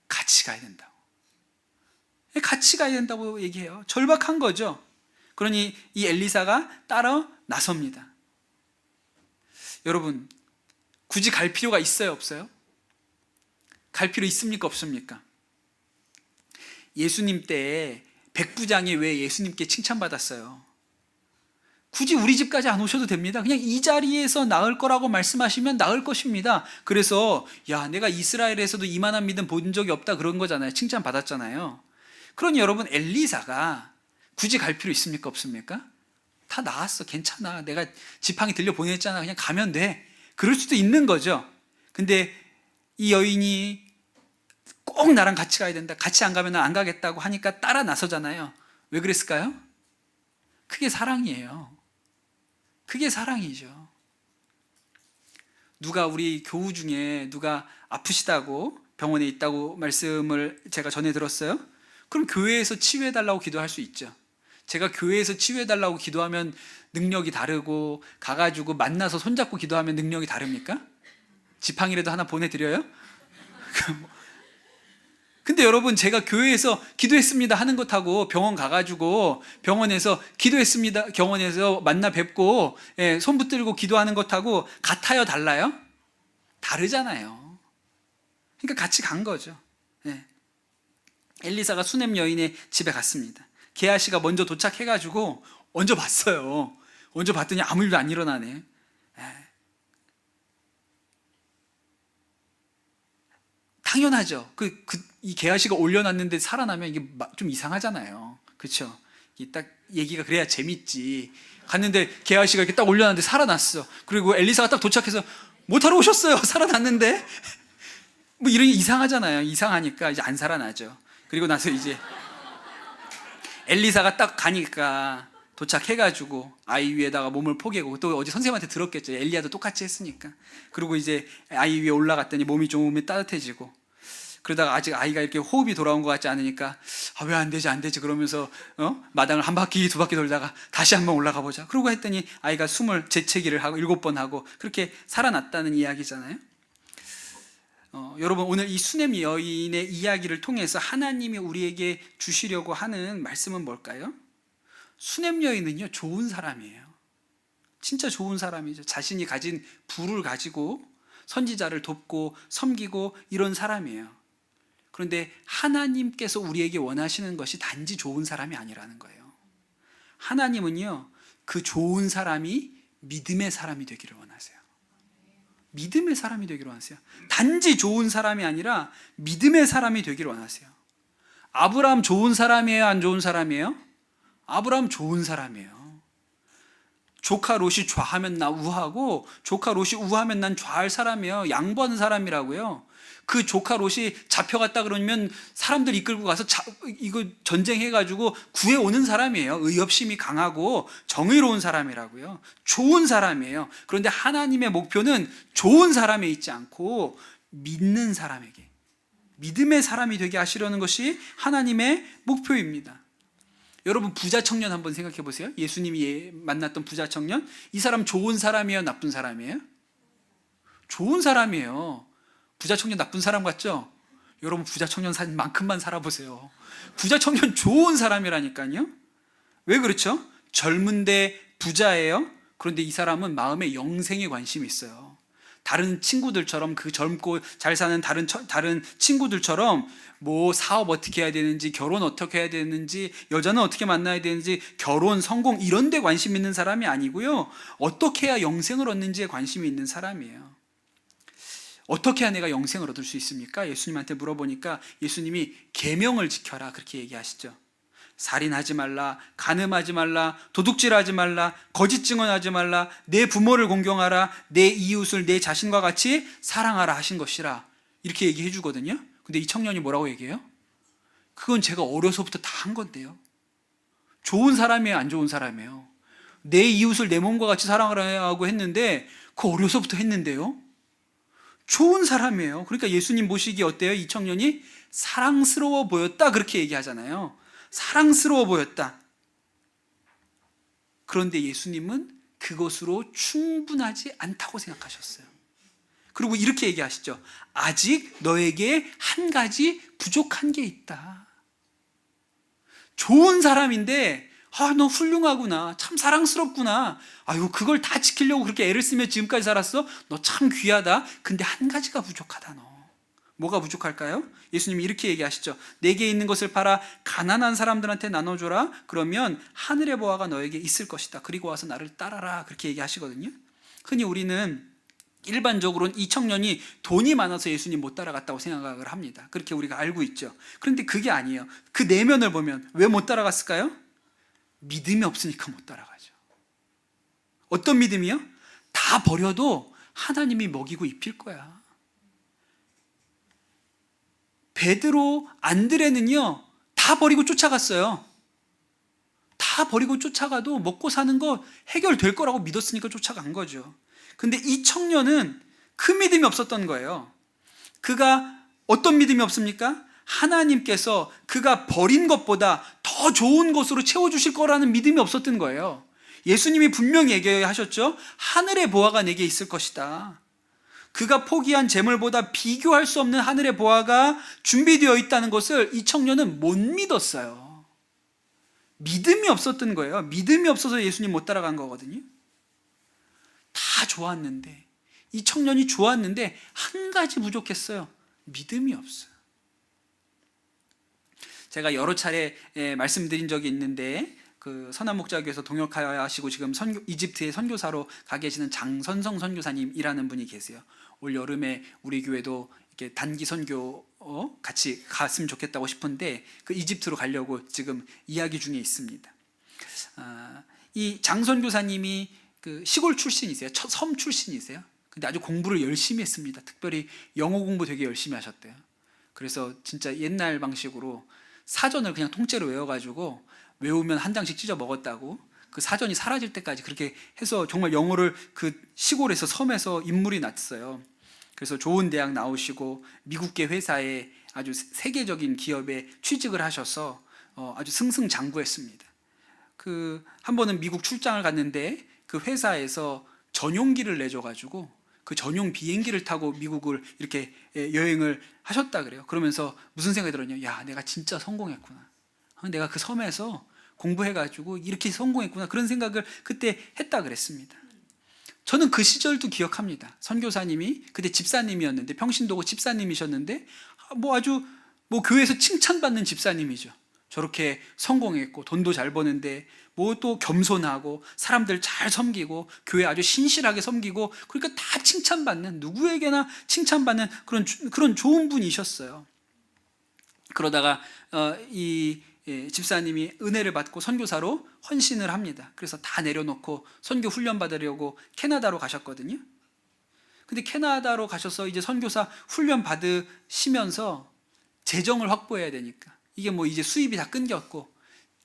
같이 가야 된다고. 같이 가야 된다고 얘기해요. 절박한 거죠. 그러니 이 엘리사가 따라 나섭니다. 여러분, 굳이 갈 필요가 있어요, 없어요? 갈 필요 있습니까, 없습니까? 예수님 때 백부장이 왜 예수님께 칭찬받았어요? 굳이 우리 집까지 안 오셔도 됩니다. 그냥 이 자리에서 나을 거라고 말씀하시면 나을 것입니다. 그래서 내가 이스라엘에서도 이만한 믿음 본 적이 없다, 그런 거잖아요. 칭찬받았잖아요. 그러니 여러분, 엘리사가 굳이 갈 필요 있습니까, 없습니까? 다 나았어, 괜찮아, 내가 지팡이 들려 보냈잖아, 그냥 가면 돼, 그럴 수도 있는 거죠. 근데 이 여인이 꼭 나랑 같이 가야 된다, 같이 안 가면 안 가겠다고 하니까 따라 나서잖아요. 왜 그랬을까요? 그게 사랑이에요. 그게 사랑이죠. 누가 우리 교우 중에 누가 아프시다고 병원에 있다고 말씀을 제가 전해 들었어요. 그럼 교회에서 치유해달라고 기도할 수 있죠. 제가 교회에서 치유해달라고 기도하면 능력이 다르고, 가가지고 만나서 손잡고 기도하면 능력이 다릅니까? 지팡이라도 하나 보내드려요? 근데 여러분, 제가 교회에서 기도했습니다 하는 것하고 병원 가가지고 병원에서 기도했습니다, 병원에서 만나 뵙고 손 붙들고 기도하는 것하고 같아요, 달라요? 다르잖아요. 그러니까 같이 간 거죠. 엘리사가 수넴 여인의 집에 갔습니다. 게하시가 먼저 도착해가지고 먼저 봤어요. 먼저 봤더니 아무 일도 안 일어나네. 당연하죠. 이 게하시가 올려놨는데 살아나면 이게 좀 이상하잖아요. 그렇죠? 딱 얘기가 그래야 재밌지. 갔는데 게하시가 이렇게 딱 올려놨는데 살아났어. 그리고 엘리사가 딱 도착해서 못하러 오셨어요. 살아났는데. 뭐 이런 게 이상하잖아요. 이상하니까 이제 안 살아나죠. 그리고 나서 이제 엘리사가 딱 가니까 도착해가지고 아이 위에다가 몸을 포개고, 또 어제 선생님한테 들었겠죠. 엘리야도 똑같이 했으니까. 그리고 이제 아이 위에 올라갔더니 몸이 좀 따뜻해지고, 그러다가 아직 아이가 이렇게 호흡이 돌아온 것 같지 않으니까 왜 안 되지 그러면서 마당을 한 바퀴 두 바퀴 돌다가 다시 한번 올라가 보자. 그러고 했더니 아이가 숨을 재채기를 하고 7번 하고 그렇게 살아났다는 이야기잖아요. 여러분, 오늘 이 수넴 여인의 이야기를 통해서 하나님이 우리에게 주시려고 하는 말씀은 뭘까요? 수넴 여인은요, 좋은 사람이에요. 진짜 좋은 사람이죠. 자신이 가진 부를 가지고 선지자를 돕고 섬기고 이런 사람이에요. 그런데 하나님께서 우리에게 원하시는 것이 단지 좋은 사람이 아니라는 거예요. 하나님은요, 그 좋은 사람이 믿음의 사람이 되기를 원하세요. 믿음의 사람이 되기를 원하세요. 단지 좋은 사람이 아니라 믿음의 사람이 되기를 원하세요. 아브라함 좋은 사람이에요, 안 좋은 사람이에요? 아브라함 좋은 사람이에요. 조카 롯이 좌하면 나 우하고, 조카 롯이 우하면 난 좌할 사람이에요. 양보하는 사람이라고요. 그 조카 롯이 잡혀갔다 그러면 사람들 이끌고 가서 이거 전쟁해가지고 구해오는 사람이에요. 의협심이 강하고 정의로운 사람이라고요. 좋은 사람이에요. 그런데 하나님의 목표는 좋은 사람에 있지 않고 믿는 사람에게, 믿음의 사람이 되게 하시려는 것이 하나님의 목표입니다. 여러분, 부자 청년 한번 생각해 보세요. 예수님이 만났던 부자 청년, 이 사람 좋은 사람이에요, 나쁜 사람이에요? 좋은 사람이에요. 부자 청년 나쁜 사람 같죠? 여러분, 부자 청년 만큼만 살아보세요. 부자 청년 좋은 사람이라니까요. 왜 그렇죠? 젊은데 부자예요. 그런데 이 사람은 마음에 영생에 관심이 있어요. 다른 친구들처럼, 그 젊고 잘 사는 다른 친구들처럼 뭐 사업 어떻게 해야 되는지, 결혼 어떻게 해야 되는지, 여자는 어떻게 만나야 되는지, 결혼, 성공 이런 데 관심 있는 사람이 아니고요, 어떻게 해야 영생을 얻는지에 관심이 있는 사람이에요. 어떻게 해야 내가 영생을 얻을 수 있습니까? 예수님한테 물어보니까 예수님이 계명을 지켜라, 그렇게 얘기하시죠. 살인하지 말라, 간음하지 말라, 도둑질하지 말라, 거짓 증언하지 말라, 내 부모를 공경하라, 내 이웃을 내 자신과 같이 사랑하라 하신 것이라, 이렇게 얘기해 주거든요. 근데 이 청년이 뭐라고 얘기해요? 그건 제가 어려서부터 다 한 건데요. 좋은 사람이에요, 안 좋은 사람이에요? 내 이웃을 내 몸과 같이 사랑하라고 했는데 그거 어려서부터 했는데요. 좋은 사람이에요. 그러니까 예수님 보시기 어때요? 이 청년이 사랑스러워 보였다, 그렇게 얘기하잖아요. 사랑스러워 보였다. 그런데 예수님은 그것으로 충분하지 않다고 생각하셨어요. 그리고 이렇게 얘기하시죠. 아직 너에게 한 가지 부족한 게 있다. 좋은 사람인데 너 훌륭하구나, 참 사랑스럽구나, 아유 그걸 다 지키려고 그렇게 애를 쓰며 지금까지 살았어? 너 참 귀하다. 근데 한 가지가 부족하다. 너 뭐가 부족할까요? 예수님이 이렇게 얘기하시죠. 내게 있는 것을 팔아 가난한 사람들한테 나눠줘라. 그러면 하늘의 보화가 너에게 있을 것이다. 그리고 와서 나를 따라라. 그렇게 얘기하시거든요. 흔히 우리는 일반적으로는 이 청년이 돈이 많아서 예수님 못 따라갔다고 생각을 합니다. 그렇게 우리가 알고 있죠. 그런데 그게 아니에요. 그 내면을 보면 왜 못 따라갔을까요? 믿음이 없으니까 못 따라가죠. 어떤 믿음이요? 다 버려도 하나님이 먹이고 입힐 거야. 베드로, 안드레는요 다 버리고 쫓아갔어요. 다 버리고 쫓아가도 먹고 사는 거 해결될 거라고 믿었으니까 쫓아간 거죠. 근데 이 청년은 그 믿음이 없었던 거예요. 그가 어떤 믿음이 없습니까? 하나님께서 그가 버린 것보다 더 좋은 것으로 채워주실 거라는 믿음이 없었던 거예요. 예수님이 분명히 얘기하셨죠. 하늘의 보화가 내게 있을 것이다. 그가 포기한 재물보다 비교할 수 없는 하늘의 보화가 준비되어 있다는 것을 이 청년은 못 믿었어요. 믿음이 없었던 거예요. 믿음이 없어서 예수님 못 따라간 거거든요. 다 좋았는데, 이 청년이 좋았는데 한 가지 부족했어요. 믿음이 없어요. 제가 여러 차례 말씀드린 적이 있는데, 그 선한목자교에서 동역하시고 지금 이집트의 선교사로 가 계시는 장선성 선교사님이라는 분이 계세요. 올 여름에 우리 교회도 이렇게 단기 선교 같이 갔으면 좋겠다고 싶은데 그 이집트로 가려고 지금 이야기 중에 있습니다. 이 장 선교사님이 그 시골 출신이세요. 섬 출신이세요. 근데 아주 공부를 열심히 했습니다. 특별히 영어 공부 되게 열심히 하셨대요. 그래서 진짜 옛날 방식으로 사전을 그냥 통째로 외워가지고 외우면 한 장씩 찢어 먹었다고, 그 사전이 사라질 때까지 그렇게 해서 정말 영어를 그 시골에서 섬에서 인물이 났어요. 그래서 좋은 대학 나오시고 미국계 회사에 아주 세계적인 기업에 취직을 하셔서 아주 승승장구했습니다. 그 한 번은 미국 출장을 갔는데 그 회사에서 전용기를 내줘가지고 그 전용 비행기를 타고 미국을 이렇게 여행을 하셨다 그래요. 그러면서 무슨 생각이 들었냐? 야, 내가 진짜 성공했구나. 내가 그 섬에서 공부해가지고 이렇게 성공했구나. 그런 생각을 그때 했다 그랬습니다. 저는 그 시절도 기억합니다. 선교사님이 그때 집사님이었는데, 평신도고 집사님이셨는데 아주 교회에서 칭찬받는 집사님이죠. 저렇게 성공했고 돈도 잘 버는데 또 겸손하고 사람들 잘 섬기고 교회 아주 신실하게 섬기고, 그러니까 다 칭찬받는, 누구에게나 칭찬받는 그런 좋은 분이셨어요. 그러다가 이 집사님이 은혜를 받고 선교사로 헌신을 합니다. 그래서 다 내려놓고 선교 훈련 받으려고 캐나다로 가셨거든요. 근데 캐나다로 가셔서 이제 선교사 훈련 받으시면서 재정을 확보해야 되니까, 이게 이제 수입이 다 끊겼고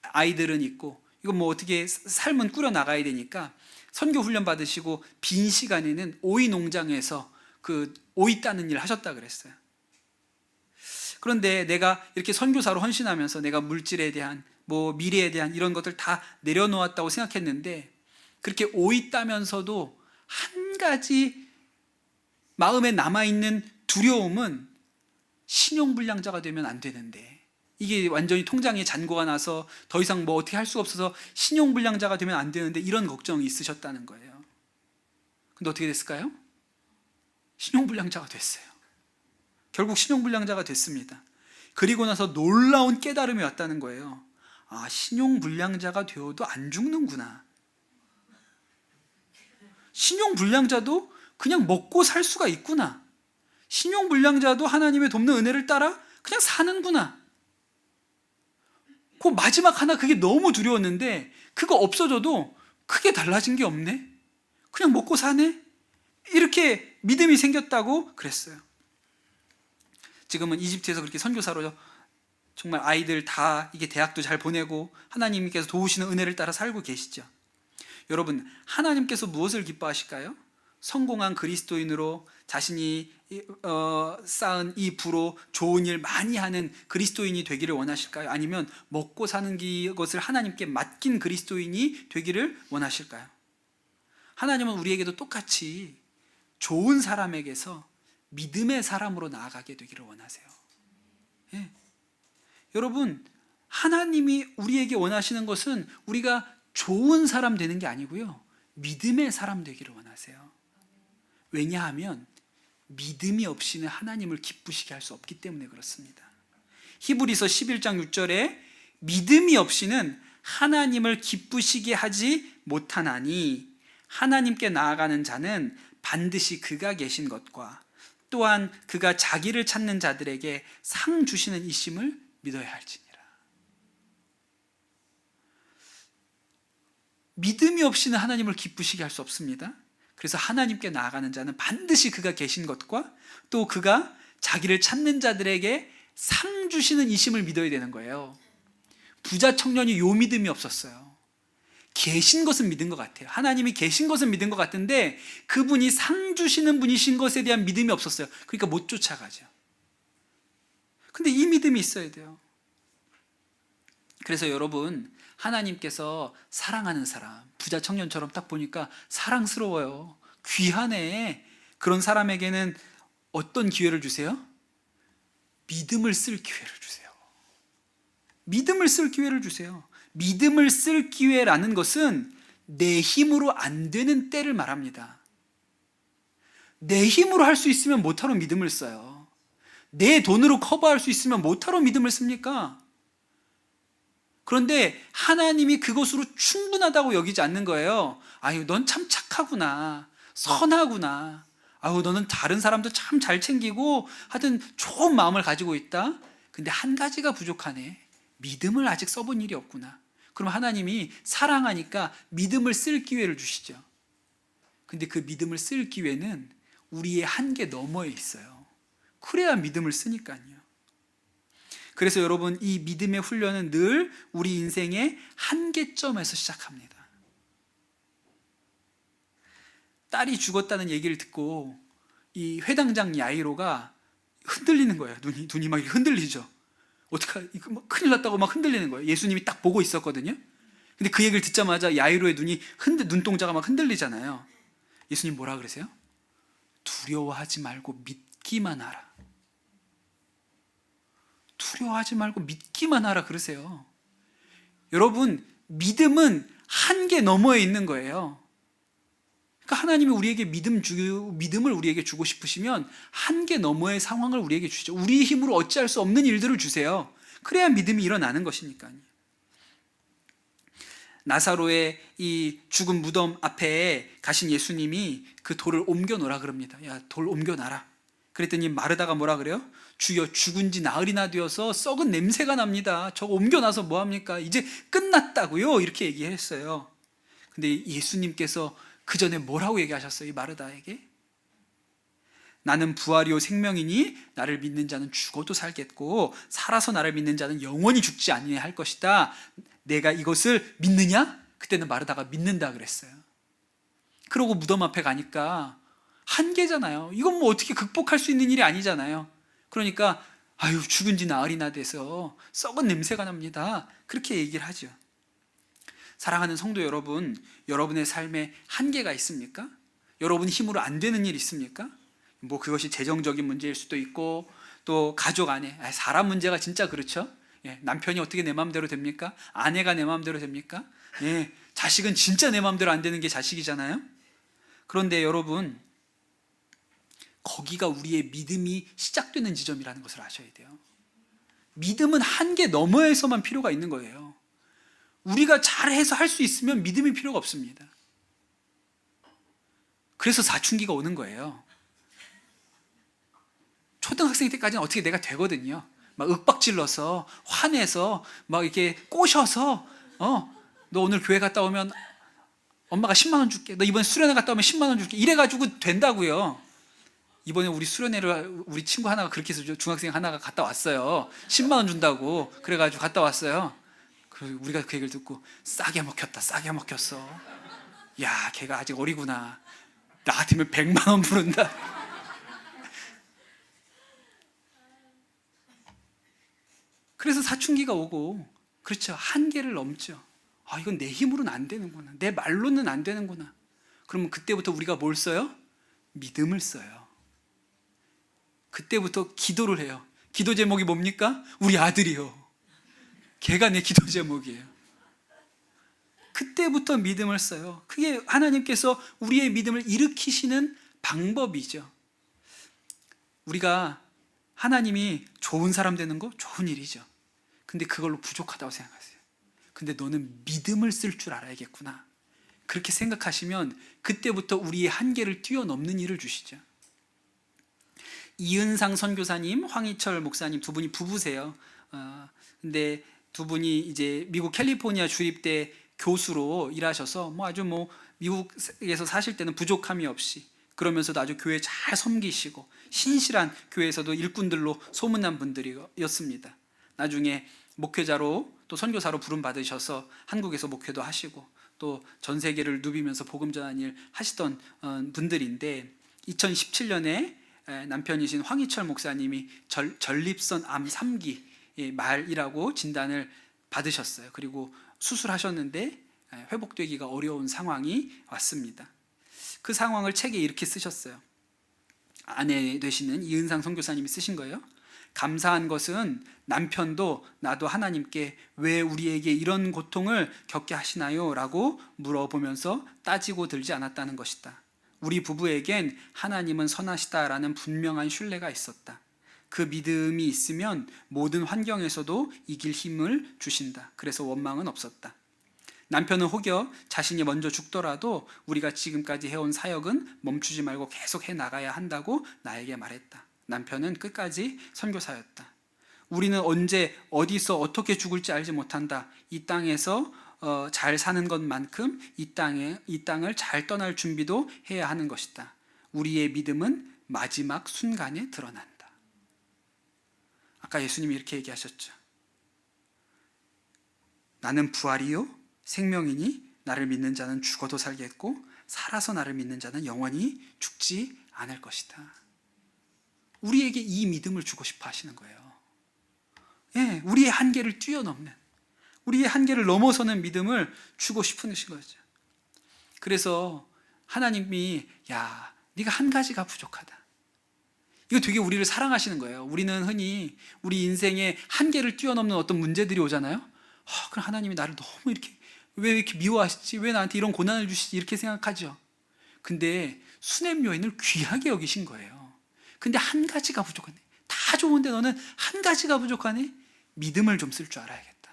아이들은 있고 이거 어떻게 삶은 꾸려 나가야 되니까 선교 훈련 받으시고 빈 시간에는 오이 농장에서 그 오이 따는 일 하셨다 그랬어요. 그런데 내가 이렇게 선교사로 헌신하면서 내가 물질에 대한 미래에 대한 이런 것들 다 내려놓았다고 생각했는데, 그렇게 오이 따면서도 한 가지 마음에 남아있는 두려움은 신용불량자가 되면 안 되는데, 이게 완전히 통장에 잔고가 나서 더 이상 어떻게 할 수가 없어서 신용불량자가 되면 안 되는데, 이런 걱정이 있으셨다는 거예요. 근데 어떻게 됐을까요? 신용불량자가 됐어요. 결국 신용불량자가 됐습니다. 그리고 나서 놀라운 깨달음이 왔다는 거예요. 아, 신용불량자가 되어도 안 죽는구나. 신용불량자도 그냥 먹고 살 수가 있구나. 신용불량자도 하나님의 돕는 은혜를 따라 그냥 사는구나. 그 마지막 하나, 그게 너무 두려웠는데 그거 없어져도 크게 달라진 게 없네. 그냥 먹고 사네. 이렇게 믿음이 생겼다고 그랬어요. 지금은 이집트에서 그렇게 선교사로 정말 아이들 다 이게 대학도 잘 보내고 하나님께서 도우시는 은혜를 따라 살고 계시죠. 여러분, 하나님께서 무엇을 기뻐하실까요? 성공한 그리스도인으로 자신이 쌓은 이 부로 좋은 일 많이 하는 그리스도인이 되기를 원하실까요? 아니면 먹고 사는 것을 하나님께 맡긴 그리스도인이 되기를 원하실까요? 하나님은 우리에게도 똑같이 좋은 사람에게서 믿음의 사람으로 나아가게 되기를 원하세요. 예. 여러분, 하나님이 우리에게 원하시는 것은 우리가 좋은 사람 되는 게 아니고요, 믿음의 사람 되기를 원하세요. 왜냐하면 믿음이 없이는 하나님을 기쁘시게 할 수 없기 때문에 그렇습니다. 히브리서 11장 6절에 믿음이 없이는 하나님을 기쁘시게 하지 못하나니 하나님께 나아가는 자는 반드시 그가 계신 것과 또한 그가 자기를 찾는 자들에게 상 주시는 이심을 믿어야 할지니라. 믿음이 없이는 하나님을 기쁘시게 할 수 없습니다. 그래서 하나님께 나아가는 자는 반드시 그가 계신 것과 또 그가 자기를 찾는 자들에게 상 주시는 이심을 믿어야 되는 거예요. 부자 청년이 요 믿음이 없었어요. 계신 것은 믿은 것 같아요. 하나님이 계신 것은 믿은 것 같은데 그분이 상 주시는 분이신 것에 대한 믿음이 없었어요. 그러니까 못 쫓아가죠. 근데 이 믿음이 있어야 돼요. 그래서 여러분, 하나님께서 사랑하는 사람, 부자 청년처럼 딱 보니까 사랑스러워요. 귀하네. 그런 사람에게는 어떤 기회를 주세요? 믿음을 쓸 기회를 주세요. 믿음을 쓸 기회를 주세요. 믿음을 쓸 기회라는 것은 내 힘으로 안 되는 때를 말합니다. 내 힘으로 할 수 있으면 못하러 믿음을 써요. 내 돈으로 커버할 수 있으면 못하러 믿음을 씁니까? 그런데 하나님이 그것으로 충분하다고 여기지 않는 거예요. 아유, 넌 참 착하구나. 선하구나. 아유, 너는 다른 사람도 참 잘 챙기고 하여튼 좋은 마음을 가지고 있다. 근데 한 가지가 부족하네. 믿음을 아직 써본 일이 없구나. 그럼 하나님이 사랑하니까 믿음을 쓸 기회를 주시죠. 근데 그 믿음을 쓸 기회는 우리의 한계 너머에 있어요. 그래야 믿음을 쓰니까요. 그래서 여러분, 이 믿음의 훈련은 늘 우리 인생의 한계점에서 시작합니다. 딸이 죽었다는 얘기를 듣고 이 회당장 야이로가 흔들리는 거예요. 눈이 막 흔들리죠. 어떡하, 이거 막 큰일 났다고 막 흔들리는 거예요. 예수님이 딱 보고 있었거든요. 근데 그 얘기를 듣자마자 야이로의 눈동자가 막 흔들리잖아요. 예수님 뭐라 그러세요? 두려워하지 말고 믿기만 하라. 두려워하지 말고 믿기만 하라 그러세요. 여러분, 믿음은 한계 너머에 있는 거예요. 그러니까 하나님이 우리에게 믿음을 우리에게 주고 싶으시면 한계 너머의 상황을 우리에게 주시죠. 우리의 힘으로 어찌할 수 없는 일들을 주세요. 그래야 믿음이 일어나는 것이니까요. 나사로의 이 죽은 무덤 앞에 가신 예수님이 그 돌을 옮겨 놓으라 그럽니다. 야, 돌 옮겨 놔라. 그랬더니 마르다가 뭐라 그래요? 주여, 죽은 지 나흘이나 되어서 썩은 냄새가 납니다. 저거 옮겨놔서 뭐합니까? 이제 끝났다고요? 이렇게 얘기했어요. 근데 예수님께서 그 전에 뭐라고 얘기하셨어요? 이 마르다에게? 나는 부활이요 생명이니 나를 믿는 자는 죽어도 살겠고 살아서 나를 믿는 자는 영원히 죽지 아니할 할 것이다. 내가 이것을 믿느냐? 그때는 마르다가 믿는다 그랬어요. 그러고 무덤 앞에 가니까 한계잖아요. 이건 뭐 어떻게 극복할 수 있는 일이 아니잖아요. 그러니까 아유, 죽은 지 나흘이나 돼서 썩은 냄새가 납니다. 그렇게 얘기를 하죠. 사랑하는 성도 여러분, 여러분의 삶에 한계가 있습니까? 여러분 힘으로 안 되는 일 있습니까? 뭐 그것이 재정적인 문제일 수도 있고 또 가족 안에 사람 문제가 진짜 그렇죠. 예, 남편이 어떻게 내 마음대로 됩니까? 아내가 내 마음대로 됩니까? 예, 자식은 진짜 내 마음대로 안 되는 게 자식이잖아요. 그런데 여러분, 거기가 우리의 믿음이 시작되는 지점이라는 것을 아셔야 돼요. 믿음은 한계 너머에서만 필요가 있는 거예요. 우리가 잘해서 할 수 있으면 믿음이 필요가 없습니다. 그래서 사춘기가 오는 거예요. 초등학생 때까지는 어떻게 내가 되거든요. 막 윽박질러서 화내서 막 이렇게 꼬셔서 너 오늘 교회 갔다 오면 엄마가 10만 원 줄게. 너 이번에 수련회 갔다 오면 10만 원 줄게. 이래가지고 된다고요. 이번에 우리 수련회를 우리 친구 하나가 그렇게 해서 중학생 하나가 갔다 왔어요. 10만 원 준다고. 그래가지고 갔다 왔어요. 그리고 우리가 그 얘기를 듣고 싸게 먹혔다. 싸게 먹혔어. 야, 걔가 아직 어리구나. 나 같으면 100만 원 부른다. 그래서 사춘기가 오고, 그렇죠, 한계를 넘죠. 아, 이건 내 힘으로는 안 되는구나. 내 말로는 안 되는구나. 그러면 그때부터 우리가 뭘 써요? 믿음을 써요. 그때부터 기도를 해요. 기도 제목이 뭡니까? 우리 아들이요. 걔가 내 기도 제목이에요. 그때부터 믿음을 써요. 그게 하나님께서 우리의 믿음을 일으키시는 방법이죠. 우리가 하나님이 좋은 사람 되는 거 좋은 일이죠. 근데 그걸로 부족하다고 생각하세요. 근데 너는 믿음을 쓸 줄 알아야겠구나. 그렇게 생각하시면 그때부터 우리의 한계를 뛰어넘는 일을 주시죠. 이은상 선교사님, 황희철 목사님 두 분이 부부세요. 근데 두 분이 이제 미국 캘리포니아 주립대 교수로 일하셔서 아주 미국에서 사실 때는 부족함이 없이, 그러면서도 아주 교회 잘 섬기시고 신실한 교회에서도 일꾼들로 소문난 분들이었습니다. 나중에 목회자로 또 선교사로 부름 받으셔서 한국에서 목회도 하시고 또 전 세계를 누비면서 복음 전하는 일 하시던 분들인데 2017년에 남편이신 황희철 목사님이 전립선 암 3기 말이라고 진단을 받으셨어요. 그리고 수술하셨는데 회복되기가 어려운 상황이 왔습니다. 그 상황을 책에 이렇게 쓰셨어요. 아내 되시는 이은상 선교사님이 쓰신 거예요. 감사한 것은 남편도 나도 하나님께 왜 우리에게 이런 고통을 겪게 하시나요? 라고 물어보면서 따지고 들지 않았다는 것이다. 우리 부부에겐 하나님은 선하시다라는 분명한 신뢰가 있었다. 그 믿음이 있으면 모든 환경에서도 이길 힘을 주신다. 그래서 원망은 없었다. 남편은 혹여 자신이 먼저 죽더라도 우리가 지금까지 해온 사역은 멈추지 말고 계속 해나가야 한다고 나에게 말했다. 남편은 끝까지 선교사였다. 우리는 언제 어디서 어떻게 죽을지 알지 못한다. 이 땅에서 잘 사는 것만큼 이 땅을 잘 떠날 준비도 해야 하는 것이다. 우리의 믿음은 마지막 순간에 드러난다. 아까 예수님이 이렇게 얘기하셨죠. 나는 부활이요 생명이니 나를 믿는 자는 죽어도 살겠고 살아서 나를 믿는 자는 영원히 죽지 않을 것이다. 우리에게 이 믿음을 주고 싶어 하시는 거예요. 예, 우리의 한계를 뛰어넘는, 우리의 한계를 넘어서는 믿음을 주고 싶으신 거죠. 그래서 하나님이 야, 네가 한 가지가 부족하다. 이거 되게 우리를 사랑하시는 거예요. 우리는 흔히 우리 인생의 한계를 뛰어넘는 어떤 문제들이 오잖아요. 그럼 하나님이 나를 너무 왜 이렇게 미워하시지? 왜 나한테 이런 고난을 주시지? 이렇게 생각하죠. 근데 수냄 여인을 귀하게 여기신 거예요. 근데 한 가지가 부족하네. 다 좋은데 너는 한 가지가 부족하네. 믿음을 좀 쓸 줄 알아야겠다.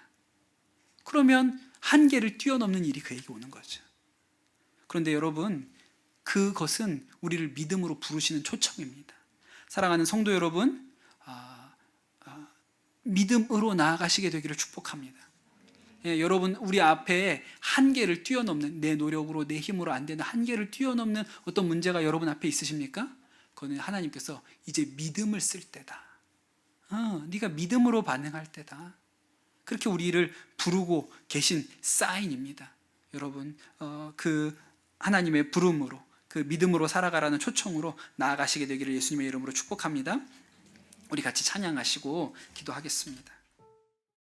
그러면 한계를 뛰어넘는 일이 그에게 오는 거죠. 그런데 여러분, 그것은 우리를 믿음으로 부르시는 초청입니다. 사랑하는 성도 여러분, 믿음으로 나아가시게 되기를 축복합니다. 예, 여러분, 우리 앞에 한계를 뛰어넘는, 내 노력으로 내 힘으로 안 되는 한계를 뛰어넘는 어떤 문제가 여러분 앞에 있으십니까? 그거는 하나님께서 이제 믿음을 쓸 때다. 네가 믿음으로 반응할 때다. 그렇게 우리를 부르고 계신 사인입니다. 여러분, 그 하나님의 부름으로, 그 믿음으로 살아가라는 초청으로 나아가시게 되기를 예수님의 이름으로 축복합니다. 우리 같이 찬양하시고 기도하겠습니다.